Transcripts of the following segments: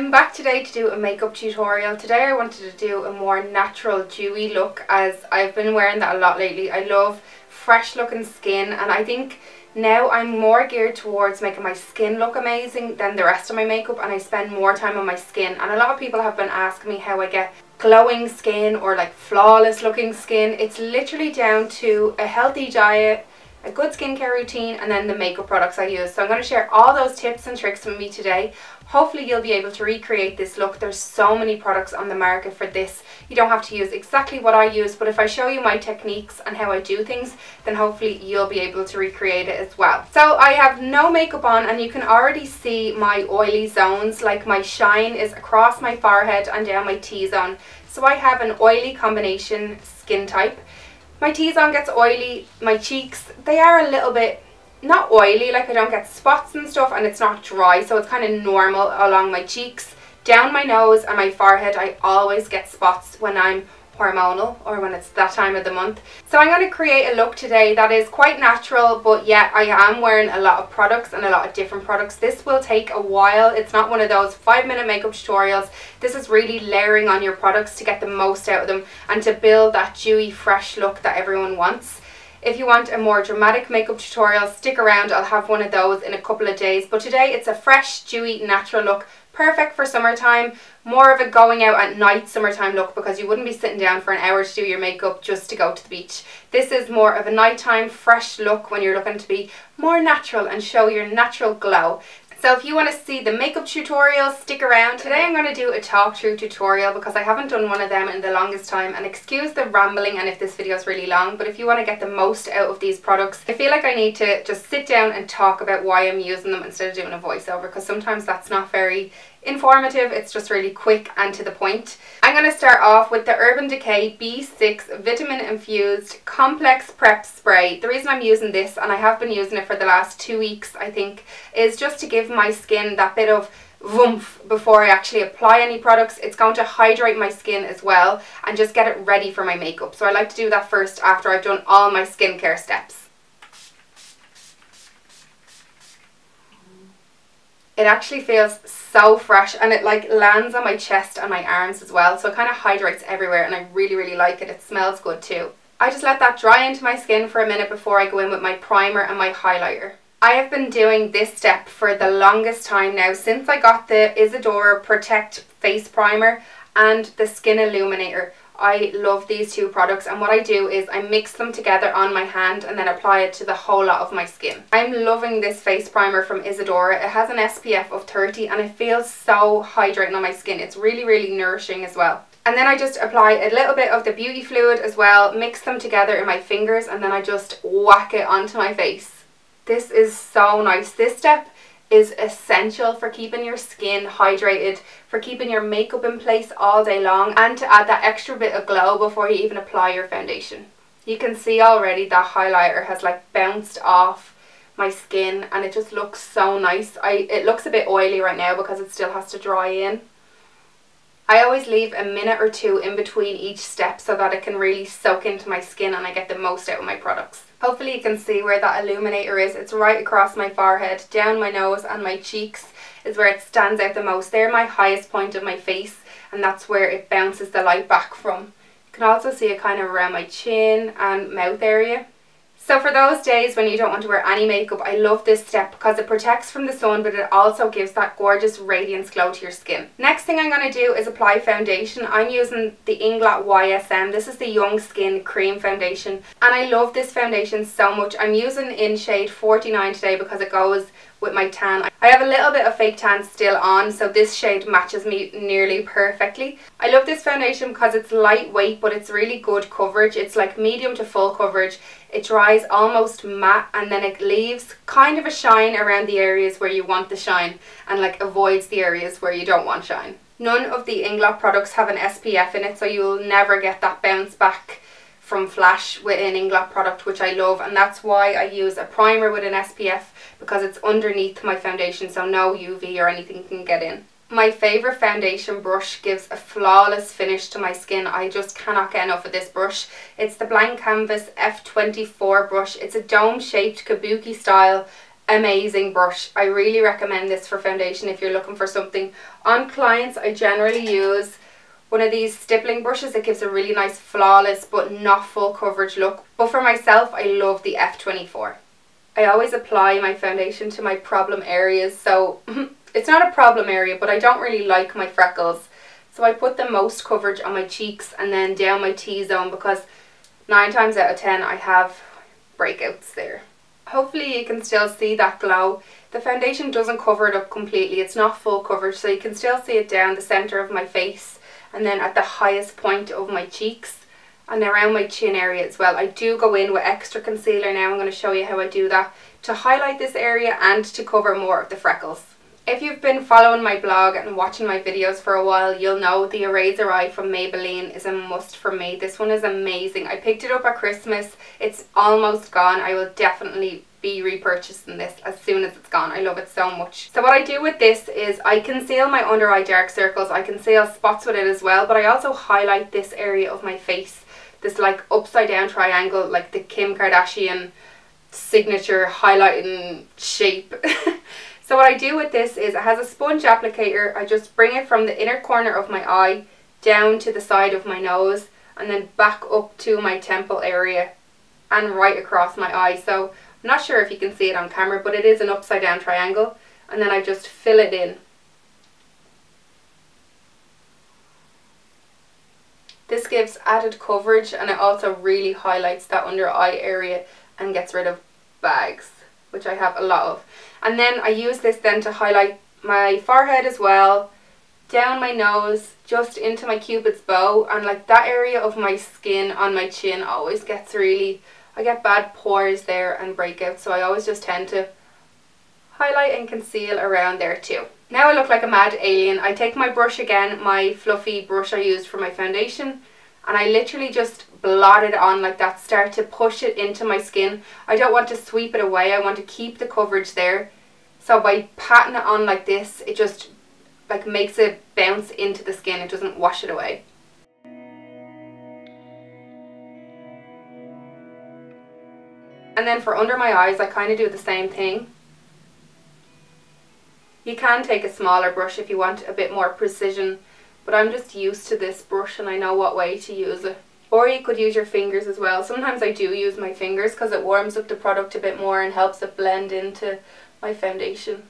I'm back today to do a makeup tutorial. Today I wanted to do a more natural dewy look, as I've been wearing that a lot lately. I love fresh looking skin, and I think now I'm more geared towards making my skin look amazing than the rest of my makeup, and I spend more time on my skin. And a lot of people have been asking me how I get glowing skin or like flawless looking skin. It's literally down to a healthy diet, a good skincare routine, and then the makeup products I use. So I'm going to share all those tips and tricks with me today. Hopefully you'll be able to recreate this look. There's so many products on the market for this. You don't have to use exactly what I use, but if I show you my techniques and how I do things, then hopefully you'll be able to recreate it as well. So I have no makeup on, and you can already see my oily zones, like my shine is across my forehead and down my T-zone. So I have an oily combination skin type. My T-zone gets oily, my cheeks, they are a little bit, not oily, like I don't get spots and stuff, and it's not dry, so it's kind of normal along my cheeks. Down my nose and my forehead, I always get spots when I'm hormonal or when it's that time of the month. So I'm going to create a look today that is quite natural, but yet I am wearing a lot of products and a lot of different products. This will take a while. It's not one of those 5-minute makeup tutorials. This is really layering on your products to get the most out of them and to build that dewy, fresh look that everyone wants. If you want a more dramatic makeup tutorial, stick around. I'll have one of those in a couple of days. But today it's a fresh, dewy, natural look. Perfect for summertime, more of a going out at night summertime look, because you wouldn't be sitting down for an hour to do your makeup just to go to the beach. This is more of a nighttime fresh look when you're looking to be more natural and show your natural glow. So if you want to see the makeup tutorial, stick around. Today I'm going to do a talk through tutorial because I haven't done one of them in the longest time, and excuse the rambling and if this video is really long, but if you want to get the most out of these products, I feel like I need to just sit down and talk about why I'm using them instead of doing a voiceover, because sometimes that's not very informative. It's just really quick and to the point. I'm going to start off with the Urban Decay B6 Vitamin Infused Complex Prep Spray. The reason I'm using this, and I have been using it for the last 2 weeks I think, is just to give my skin that bit of oomph before I actually apply any products. It's going to hydrate my skin as well and just get it ready for my makeup. So I like to do that first after I've done all my skincare steps. It actually feels so fresh, and it like lands on my chest and my arms as well, so it kind of hydrates everywhere, and I really like it. It smells good too. I just let that dry into my skin for a minute before I go in with my primer and my highlighter. I have been doing this step for the longest time now, since I got the Isadora Protect Face Primer and the Skin Illuminator. I love these two products, and what I do is I mix them together on my hand and then apply it to the whole lot of my skin. I'm loving this face primer from Isadora. It has an SPF of 30 and it feels so hydrating on my skin. It's really nourishing as well. And then I just apply a little bit of the beauty fluid as well, mix them together in my fingers, and then I just whack it onto my face. This is so nice. This step is essential for keeping your skin hydrated, for keeping your makeup in place all day long, and to add that extra bit of glow before you even apply your foundation. You can see already that highlighter has like bounced off my skin, and it just looks so nice. It looks a bit oily right now because it still has to dry in. I always leave a minute or two in between each step so that it can really soak into my skin and I get the most out of my products. Hopefully you can see where that illuminator is. It's right across my forehead, down my nose, and my cheeks is where it stands out the most. They're my highest point of my face, and that's where it bounces the light back from. You can also see it kind of around my chin and mouth area. So for those days when you don't want to wear any makeup, I love this step because it protects from the sun, but it also gives that gorgeous radiance glow to your skin. Next thing I'm going to do is apply foundation. I'm using the Inglot YSM. This is the Young Skin Cream Foundation, and I love this foundation so much. I'm using in shade 49 today because it goes with my tan. I have a little bit of fake tan still on, so this shade matches me nearly perfectly. I love this foundation because it's lightweight, but it's really good coverage. It's like medium to full coverage. It dries almost matte, and then it leaves kind of a shine around the areas where you want the shine and like avoids the areas where you don't want shine. None of the Inglot products have an SPF in it, so you'll never get that bounce back from flash with an Inglot product, which I love, and that's why I use a primer with an SPF, because it's underneath my foundation so no UV or anything can get in. My favourite foundation brush gives a flawless finish to my skin. I just cannot get enough of this brush. It's the Blank Canvas F24 brush. It's a dome shaped kabuki style amazing brush. I really recommend this for foundation if you're looking for something. On clients, I generally use one of these stippling brushes. It gives a really nice flawless but not full coverage look. But for myself, I love the F24. I always apply my foundation to my problem areas. So it's not a problem area, but I don't really like my freckles. So I put the most coverage on my cheeks and then down my T-zone, because 9 times out of 10 I have breakouts there. Hopefully you can still see that glow. The foundation doesn't cover it up completely. It's not full coverage, so you can still see it down the centre of my face and then at the highest point of my cheeks and around my chin area as well. I do go in with extra concealer now. I'm going to show you how I do that to highlight this area and to cover more of the freckles. If you've been following my blog and watching my videos for a while, you'll know the Eraser Eye from Maybelline is a must for me. This one is amazing. I picked it up at Christmas. It's almost gone. I will definitely be repurchasing this as soon as it's gone. I love it so much. So what I do with this is I conceal my under eye dark circles. I conceal spots with it as well, but I also highlight this area of my face. This like upside down triangle, like the Kim Kardashian signature highlighting shape. So what I do with this is it has a sponge applicator. I just bring it from the inner corner of my eye down to the side of my nose and then back up to my temple area and right across my eye. So I'm not sure if you can see it on camera, but it is an upside down triangle, and then I just fill it in. This gives added coverage and it also really highlights that under eye area and gets rid of bags, which I have a lot of. And then I use this then to highlight my forehead as well, down my nose, just into my cupid's bow, and like that area of my skin on my chin always gets really, I get bad pores there and breakouts, so I always just tend to highlight and conceal around there too. Now I look like a mad alien. I take my brush again, my fluffy brush I used for my foundation, and I literally just blot it on like that, start to push it into my skin. I don't want to sweep it away, I want to keep the coverage there. So by patting it on like this, it just like makes it bounce into the skin, it doesn't wash it away. And then for under my eyes, I kind of do the same thing. You can take a smaller brush if you want a bit more precision, but I'm just used to this brush and I know what way to use it. Or you could use your fingers as well. Sometimes I do use my fingers because it warms up the product a bit more and helps it blend into my foundation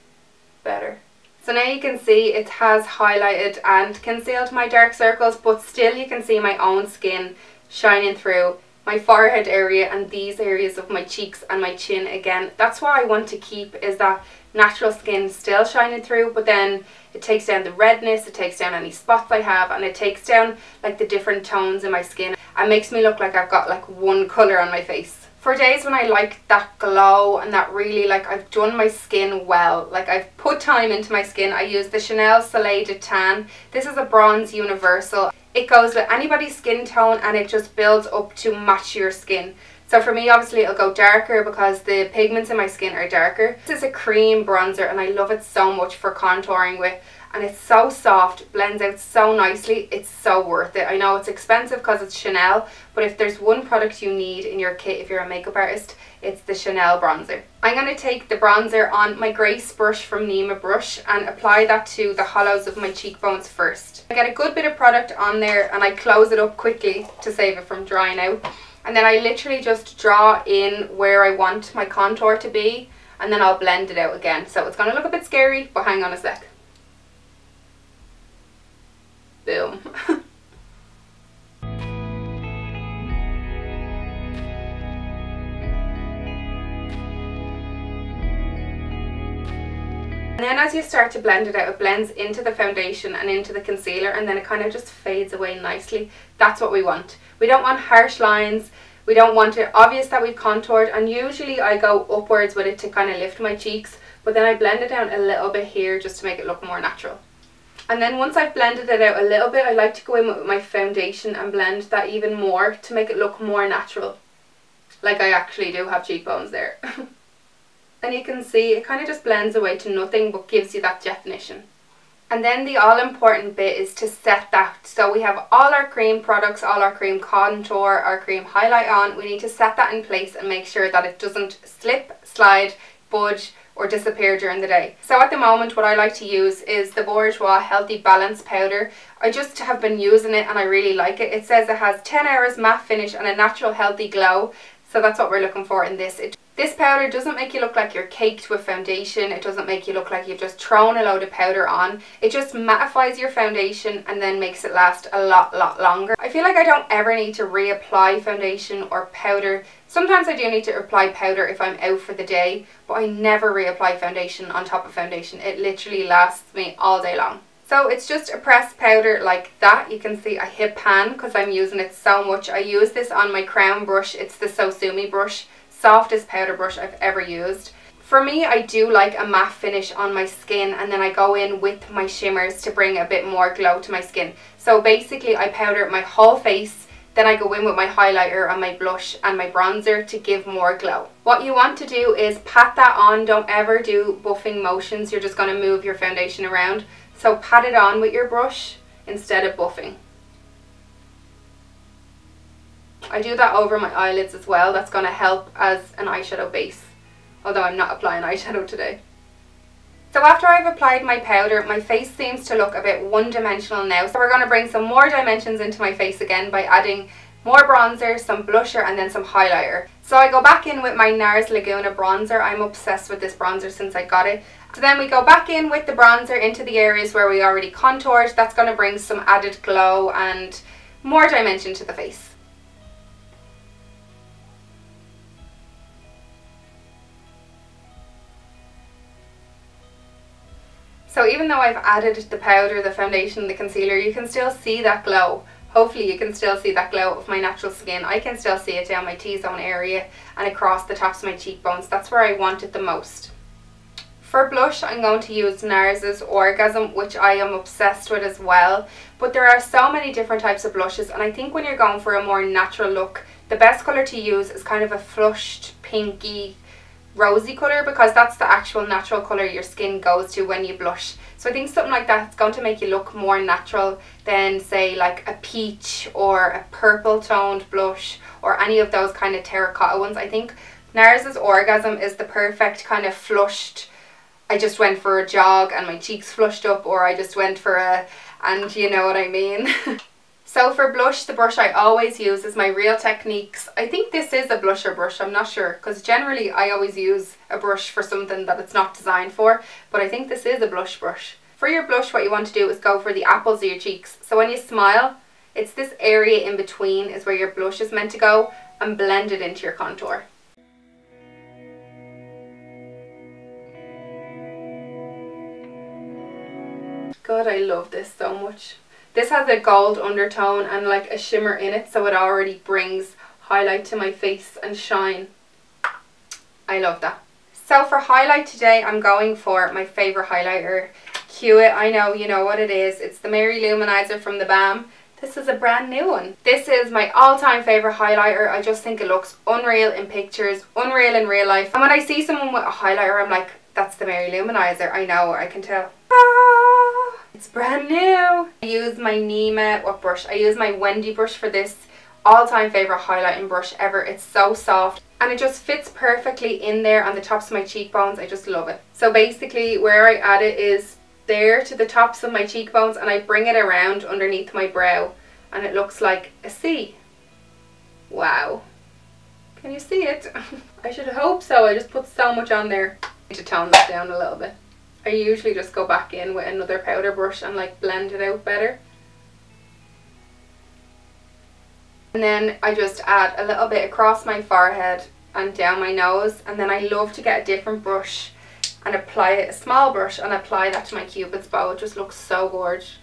better. So now you can see it has highlighted and concealed my dark circles, but still you can see my own skin shining through my forehead area and these areas of my cheeks and my chin again. That's what I want to keep, is that natural skin still shining through, but then it takes down the redness, it takes down any spots I have, and it takes down like the different tones in my skin and makes me look like I've got like one colour on my face. For days when I like that glow and that really like I've done my skin well, like I've put time into my skin, I use the Chanel Soleil de Tan. This is a bronze universal. It goes with anybody's skin tone and it just builds up to match your skin. So for me, obviously it'll go darker because the pigments in my skin are darker. This is a cream bronzer and I love it so much for contouring with, and it's so soft, blends out so nicely, it's so worth it. I know it's expensive because it's Chanel, but if there's one product you need in your kit if you're a makeup artist, it's the Chanel bronzer. I'm going to take the bronzer on my Grace brush from Nema Brush and apply that to the hollows of my cheekbones first. I get a good bit of product on there and I close it up quickly to save it from drying out. And then I literally just draw in where I want my contour to be, and then I'll blend it out again. So it's going to look a bit scary, but hang on a sec. Boom. And then as you start to blend it out, it blends into the foundation and into the concealer, and then it kind of just fades away nicely. That's what we want. We don't want harsh lines. We don't want it obvious that we've contoured, and usually I go upwards with it to kind of lift my cheeks, but then I blend it down a little bit here just to make it look more natural. And then once I've blended it out a little bit, I like to go in with my foundation and blend that even more to make it look more natural. Like I actually do have cheekbones there. And you can see it kind of just blends away to nothing but gives you that definition. And then the all important bit is to set that. So we have all our cream products, all our cream contour, our cream highlight on. We need to set that in place and make sure that it doesn't slip, slide, budge, or disappear during the day. So at the moment what I like to use is the Bourjois Healthy Balance Powder. I just have been using it and I really like it. It says it has 10 hours matte finish and a natural healthy glow. So that's what we're looking for in this. This powder doesn't make you look like you're caked with foundation. It doesn't make you look like you've just thrown a load of powder on. It just mattifies your foundation and then makes it last a lot longer. I feel like I don't ever need to reapply foundation or powder. Sometimes I do need to apply powder if I'm out for the day, but I never reapply foundation on top of foundation. It literally lasts me all day long. So it's just a pressed powder like that. You can see I hit pan because I'm using it so much. I use this on my crown brush. It's the Sosumi brush. Softest powder brush I've ever used. For me, I do like a matte finish on my skin, and then I go in with my shimmers to bring a bit more glow to my skin. So basically I powder my whole face, then I go in with my highlighter and my blush and my bronzer to give more glow. What you want to do is pat that on. Don't ever do buffing motions. You're just going to move your foundation around. So pat it on with your brush instead of buffing. I do that over my eyelids as well. That's going to help as an eyeshadow base, although I'm not applying eyeshadow today. So after I've applied my powder, my face seems to look a bit one-dimensional now. So we're going to bring some more dimensions into my face again by adding more bronzer, some blusher and then some highlighter. So I go back in with my NARS Laguna bronzer. I'm obsessed with this bronzer since I got it. So then we go back in with the bronzer into the areas where we already contoured. That's going to bring some added glow and more dimension to the face. So even though I've added the powder, the foundation, the concealer, you can still see that glow. Hopefully you can still see that glow of my natural skin. I can still see it down my T-zone area and across the tops of my cheekbones. That's where I want it the most. For blush, I'm going to use NARS's Orgasm, which I am obsessed with as well. But there are so many different types of blushes, and I think when you're going for a more natural look, the best colour to use is kind of a flushed, pinky, rosy colour, because that's the actual natural colour your skin goes to when you blush. So I think something like that's going to make you look more natural than say like a peach or a purple toned blush or any of those kind of terracotta ones. I think NARS's Orgasm is the perfect kind of flushed, I just went for a jog and my cheeks flushed up, or I just went for a, and you know what I mean. So for blush, the brush I always use is my Real Techniques. I think this is a blusher brush, I'm not sure, because generally I always use a brush for something that it's not designed for, but I think this is a blush brush. For your blush, what you want to do is go for the apples of your cheeks. So when you smile, it's this area in between is where your blush is meant to go, and blend it into your contour. God, I love this so much. This has a gold undertone and like a shimmer in it, so it already brings highlight to my face and shine. I love that. So for highlight today, I'm going for my favourite highlighter. Cue it, I know, you know what it is. It's the Mary Luminizer from the BAM. This is a brand new one. This is my all-time favourite highlighter. I just think it looks unreal in pictures, unreal in real life. And when I see someone with a highlighter, I'm like, that's the Mary Luminizer. I know, I can tell. Ah, it's brand new. I use my Nima, what brush? I use my Wendy brush for this. All-time favourite highlighting brush ever. It's so soft and it just fits perfectly in there on the tops of my cheekbones. I just love it. So basically where I add it is there to the tops of my cheekbones, and I bring it around underneath my brow and it looks like a C. Wow. Can you see it? I should hope so. I just put so much on there. I need to tone this down a little bit. I usually just go back in with another powder brush and like blend it out better. And then I just add a little bit across my forehead and down my nose, and then I love to get a different brush and apply it, a small brush, and apply that to my cupid's bow. It just looks so gorgeous.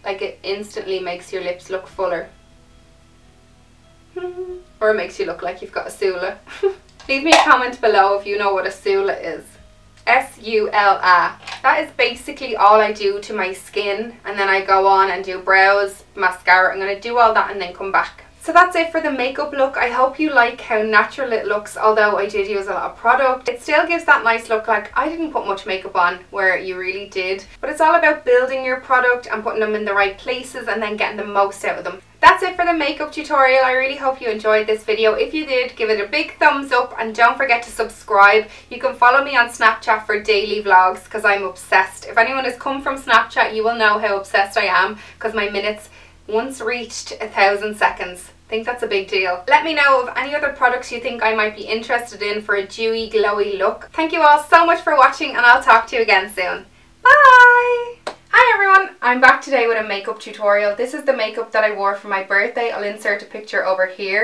Like it instantly makes your lips look fuller. Or it makes you look like you've got a Sula. Leave me a comment below if you know what a Sula is. S-U-L-A. That is basically all I do to my skin, and then I go on and do brows, mascara. I'm going to do all that and then come back. So that's it for the makeup look. I hope you like how natural it looks, although I did use a lot of product. It still gives that nice look, like I didn't put much makeup on where you really did. But it's all about building your product and putting them in the right places and then getting the most out of them. That's it for the makeup tutorial. I really hope you enjoyed this video. If you did, give it a big thumbs up and don't forget to subscribe. You can follow me on Snapchat for daily vlogs because I'm obsessed. If anyone has come from Snapchat, you will know how obsessed I am because my minutes once reached 1,000 seconds. I think that's a big deal. Let me know of any other products you think I might be interested in for a dewy, glowy look. Thank you all so much for watching and I'll talk to you again soon. Bye! Hi everyone, I'm back today with a makeup tutorial. This is the makeup that I wore for my birthday. I'll insert a picture over here.